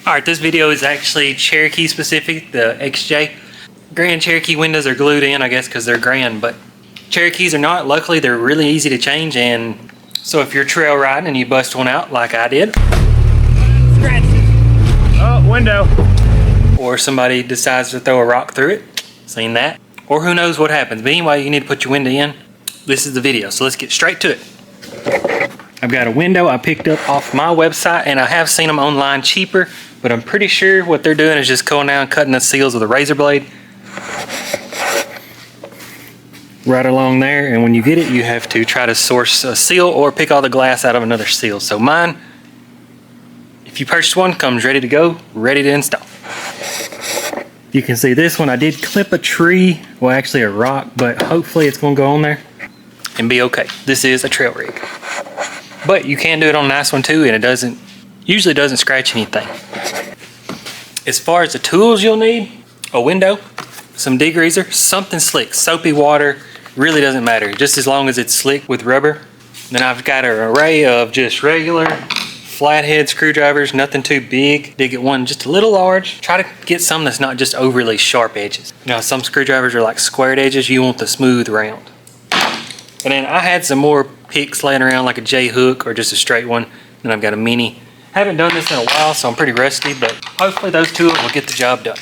Alright, this video is actually Cherokee specific, the XJ. Grand Cherokee windows are glued in, I guess, because they're grand, but Cherokees are not. Luckily, they're really easy to change, and so if you're trail riding and you bust one out like I did, oh, window. Or somebody decides to throw a rock through it, seen that, or who knows what happens. But anyway, you need to put your window in. This is the video, so let's get straight to it. I've got a window I picked up off my website, and I have seen them online cheaper, but I'm pretty sure what they're doing is just going down and cutting the seals with a razor blade right along there, and when you get it, you have to try to source a seal or pick all the glass out of another seal. So mine, if you purchase one, comes ready to go, ready to install. You can see this one, I did clip a tree, well actually a rock, but hopefully it's going to go on there and be okay. This is a trail rig, but you can do it on a nice one too, and it usually doesn't scratch anything. As far as the tools you'll need, a window, some degreaser, something slick, soapy water, really doesn't matter, just as long as it's slick with rubber. Then I've got an array of just regular flathead screwdrivers, nothing too big. Did get one just a little large. Try to get some that's not just overly sharp edges. Now some screwdrivers are like squared edges, you want the smooth round. And then I had some more picks laying around, like a J hook or just a straight one. Then I've got a mini. Haven't done this in a while, so I'm pretty rusty, but hopefully those tools will get the job done.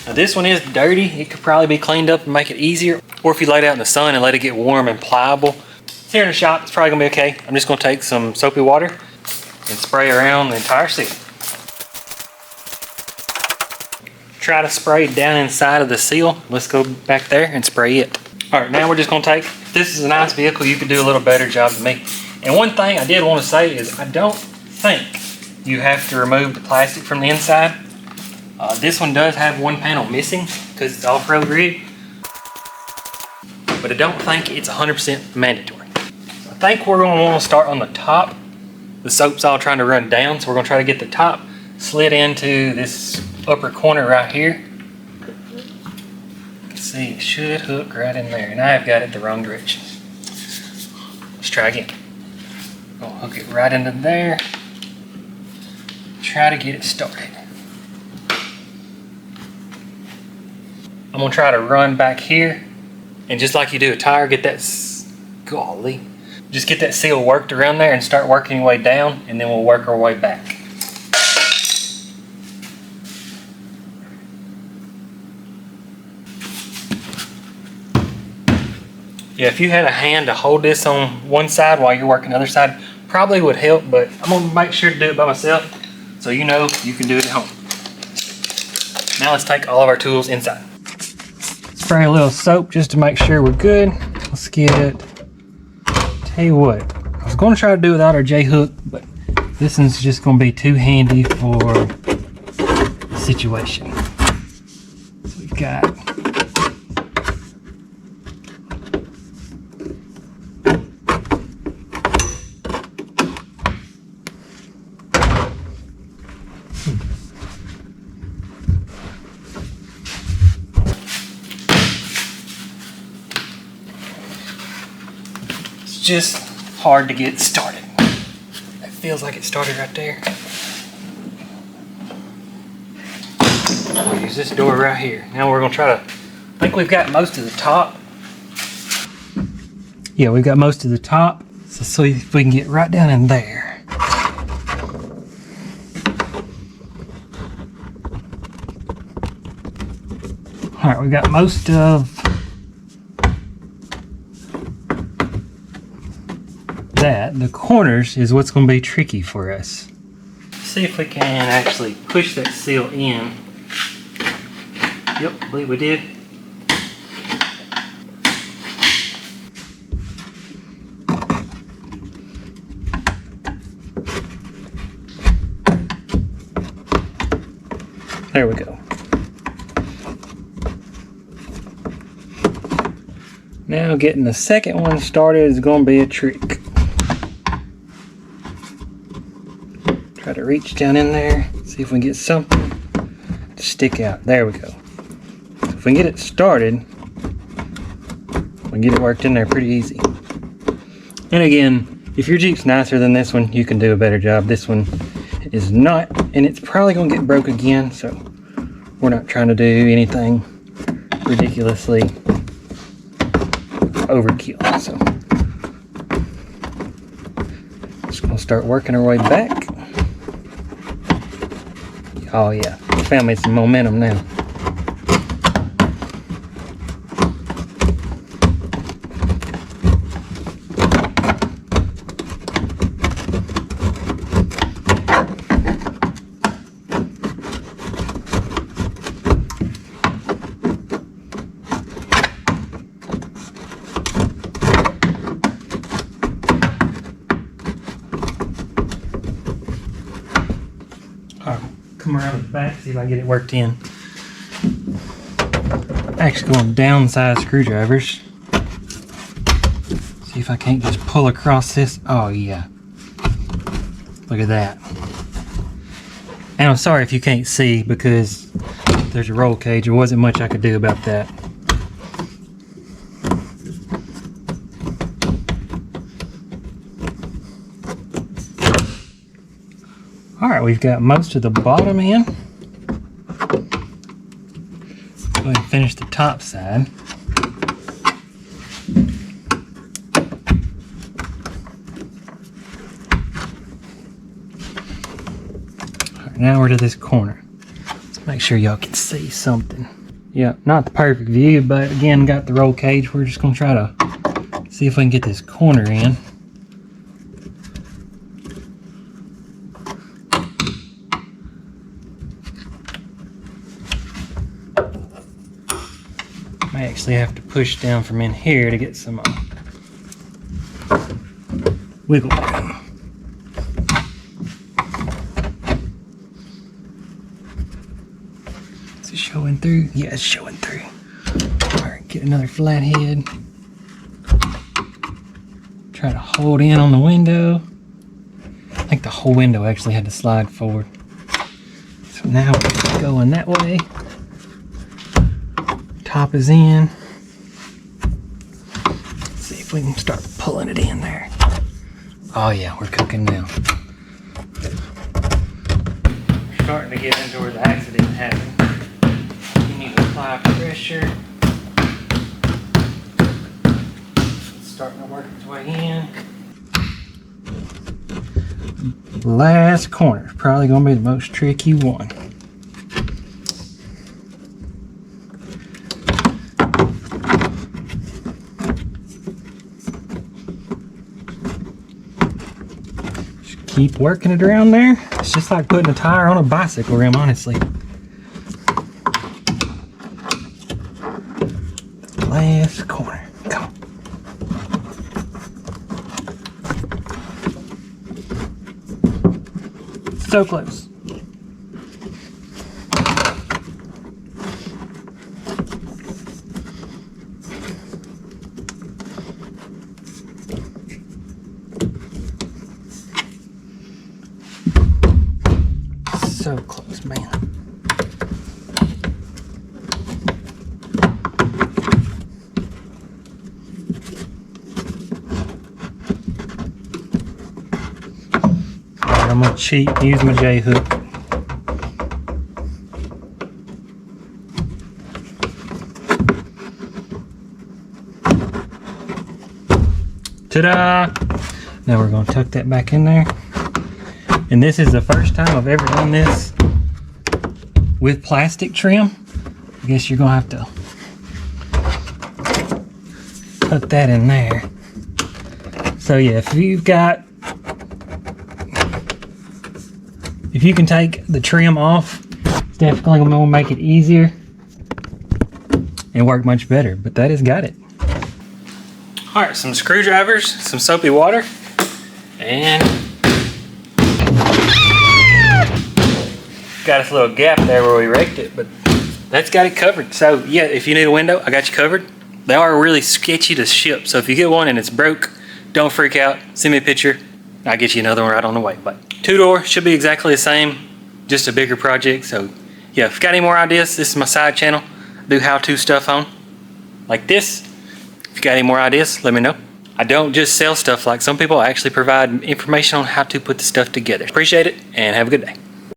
Now this one is dirty. It could probably be cleaned up and make it easier, or if you lay it out in the sun and let it get warm and pliable. It's here in the shop, it's probably gonna be okay. I'm just gonna take some soapy water and spray around the entire seal. Try to spray down inside of the seal. Let's go back there and spray it. All right, now we're just gonna take, this is a nice vehicle, you could do a little better job than me. And one thing I did want to say is I don't think you have to remove the plastic from the inside. This one does have one panel missing because it's off-road rig, but I don't think it's 100% mandatory. So I think we're going to want to start on the top. The soap's all trying to run down, so we're going to try to get the top slid into this upper corner right here. You can see it should hook right in there, and I have got it the wrong direction. Let's try again. I'll hook it right into there. Try to get it started. I'm gonna try to run back here, and just like you do a tire, get that, golly, just get that seal worked around there and start working your way down, and then we'll work our way back. Yeah, if you had a hand to hold this on one side while you're working the other side, probably would help, but I'm gonna make sure to do it by myself, so you know you can do it at home. Now let's take all of our tools inside. Spray a little soap just to make sure we're good. Let's get, tell you what, I was going to try to do without our J hook, but this one's just going to be too handy for the situation. So we've got just hard to get started. It feels like it started right there. We'll use this door right here. Now we're gonna try to, I think we've got most of the top. Yeah, we've got most of the top. So see if we can get right down in there. All right, we've got most of that. The corners is what's going to be tricky for us. See if we can actually push that seal in. Yep, I believe we did. There we go. Now getting the second one started is going to be a trick. Try to reach down in there, see if we can get something to stick out. There we go. So if we can get it started, we can get it worked in there pretty easy. And again, if your Jeep's nicer than this one, you can do a better job. This one is not, and it's probably gonna get broke again, so we're not trying to do anything ridiculously overkill. So just gonna start working our way back. Oh yeah, found me some momentum now. Come around the back, see if I can get it worked in. Actually going downsize screwdrivers. See if I can't just pull across this. Oh yeah. Look at that. And I'm sorry if you can't see because there's a roll cage. There wasn't much I could do about that. Alright, we've got most of the bottom in. Go ahead and finish the top side. Alright, now we're to this corner. Let's make sure y'all can see something. Yep, not the perfect view, but again, got the roll cage. We're just going to try to see if we can get this corner in. I actually have to push down from in here to get some wiggle room. Is it showing through? Yeah, it's showing through. Alright, get another flat head. Try to hold in on the window. I think the whole window actually had to slide forward. So now we're going that way. Top is in. Let's see if we can start pulling it in there. Oh yeah, we're cooking now. We're starting to get into where the accident happened. You need to apply pressure. It's starting to work its way in. Last corner is probably going to be the most tricky one. Keep working it around there. It's just like putting a tire on a bicycle rim, honestly. Last corner. Come on. So close. So close, man. Alright, I'm gonna cheat, use my J hook. Ta-da! Now we're gonna tuck that back in there. And this is the first time I've ever done this with plastic trim. I guess you're gonna have to put that in there. So yeah, if you can take the trim off, it's definitely gonna make it easier and work much better, but that has got it. All right, some screwdrivers, some soapy water, and got us a little gap there where we raked it, but that's got it covered. So yeah, if you need a window, I got you covered. They are really sketchy to ship, so if you get one and it's broke, don't freak out. Send me a picture. I'll get you another one right on the way. But 2-door should be exactly the same, just a bigger project. So yeah, if you got any more ideas, this is my side channel. I do how-to stuff on like this. If you got any more ideas, let me know. I don't just sell stuff like some people. I actually provide information on how to put the stuff together. Appreciate it and have a good day.